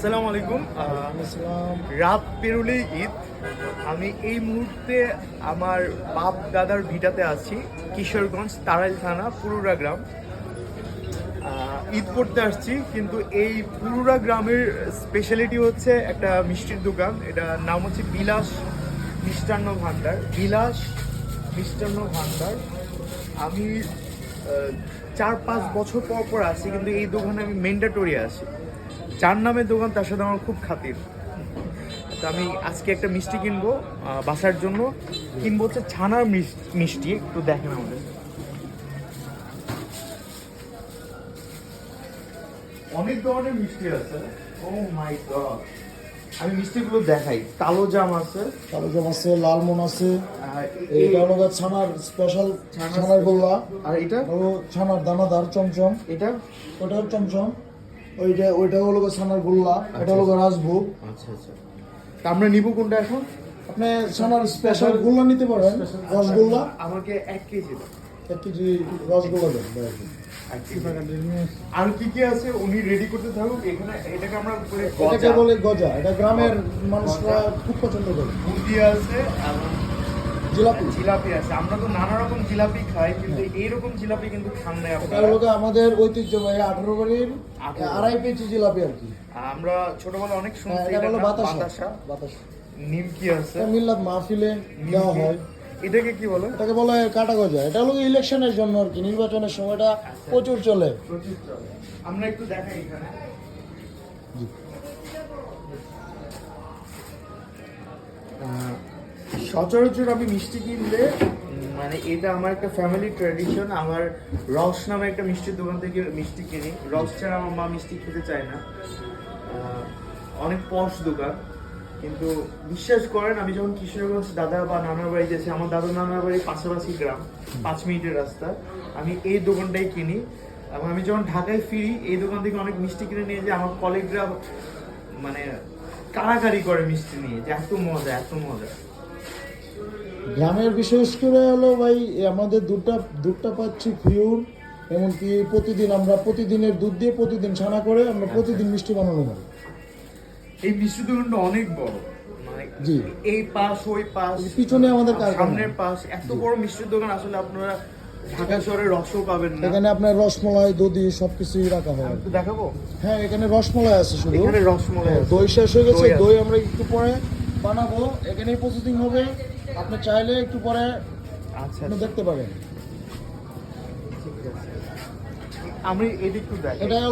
আসসালামু আলাইকুম। রাত পেরোলেই ঈদ। আমি এই মুহূর্তে আমার বাপ দাদার ভিটাতে আছি, কিশোরগঞ্জ তারাইল থানা পুরুরা গ্রাম। ঈদ করতে আসছি, কিন্তু এই পুরুরা গ্রামের স্পেশালিটি হচ্ছে একটা মিষ্টির দোকান। এটার নাম হচ্ছে বিলাস মিষ্টান্ন ভাণ্ডার। বিলাস মিষ্টান্ন ভাণ্ডার। আমি 4-5 বছর পর পর আসি, কিন্তু এই দোকানে আমি ম্যান্ডেটরি আসি। যার নামের দোকান তার সাথে আমার খুব খাতির। তো আমি আজকে একটা মিষ্টি কিনবো বাসার জন্য। কিনবো হচ্ছে ছানার মিষ্টি। একটু দেখেন আমাদের, অনেক ধরনের মিষ্টি আছে। ও মাই গড, আমি মিষ্টিগুলো দেখাই। কালো জাম আছে, লালমোহন আছে, এটা হলো ছানার স্পেশাল ছানার গোল্লা। আর এটা হলো ছানার দানাদার চমচম, এটা ওটাও চমচম। ওইটা হলো ছানার গোল্লা, এটা হলো রাজভোগ। আচ্ছা আচ্ছা, তা আমরা নিব কোনটা এখন? আপনি ছানার স্পেশাল গোল্লা নিতে পারেন, রসগোল্লা। আমাকে 1 কেজি দাও। 1 কেজি রসগোল্লা দেন। আর কি কি আছে উনি রেডি করতে থাকুক। এখানে এটাকে আমরা বলি এটাকে বলে গজা। এটা গ্রামের মানুষরা খুব পছন্দ করে। বুন্দি আছে এবং জিলাপি জিলাপি আছে। আমরা তো নানা রকম জিলাপি খাই, কিন্তু এইরকম জিলাপি কিন্তু খান না এটা আপনারা। হলো আমাদের ঐতিহ্যবাহী 18 বাড়ির 2.5 কেজি জিলাপি আর কি। আমরা ছোটবেলা অনেক শুনছি এটা হলো বাতাসা। বাতাসা। নিমকি আছে, এটা মিল্লাত মাহফিলে দেওয়া হয়। এটাকে কি বলে? এটাকে বলে কাটা গজা। এটা হলো ইলেকশনের জন্য আর কি, নির্বাচনের সময়টা প্রচুর চলে। প্রচুর চলে। আমরা একটু দেখাই এখানে। সচরাচর আমি মিষ্টি কিনলে মানে এটা আমার একটা ফ্যামিলি ট্র্যাডিশন। আমার রস নামে একটা মিষ্টির দোকান থেকে মিষ্টি কিনি। রস ছাড়া আমার মা মিষ্টি খেতে চায় না। অনেক পশ দোকান, কিন্তু বিশ্বাস করেন আমি যখন কিশোরগঞ্জ দাদা বা নানার বাড়ি যাচ্ছি, আমার দাদা নানার বাড়ি পাশাপাশি গ্রাম, 5 মিনিটের রাস্তা, আমি এই দোকানটাই কিনি। এবং আমি যখন ঢাকায় ফিরি এই দোকান থেকে অনেক মিষ্টি কিনে নিয়ে যে আমার কলিগরা মানে কাড়াকাড়ি করে মিষ্টি নিয়ে, যে এত মজা এত মজা। গ্রামের বিশেষ করে হলো ভাই আমাদের দুধটা পাচ্ছি পিওর। এমনকি প্রতিদিনের দুধ দিয়ে প্রতিদিন ছানা করে আমরা প্রতিদিন মিষ্টি বানানো হয়। এই মিষ্টি দোকানটা অনেক বড়, মানে জি, এই পাশ ওই পাশ পিছনে আমাদের সামনের পাশ, এত বড় মিষ্টির দোকান আসলে আপনারা ঢাকা শহরে রসও পাবেন না। এখানে আপনার রসমলাই দধি সবকিছুই রাখা হয়। একটু দেখাবো। হ্যাঁ, এখানে রসমলাই আছে শুধু। এখানে রসমলাই আছে। দই শেষ হয়ে গেছে, দই আছে। দই আমরা একটু পরে বানাবো। এখানেই প্রসেসিং হবে, আপনি চাইলে একটু পরে আচ্ছা আপনি দেখতে পারেন। আমি এদিক একটু দেখ। এটা হলো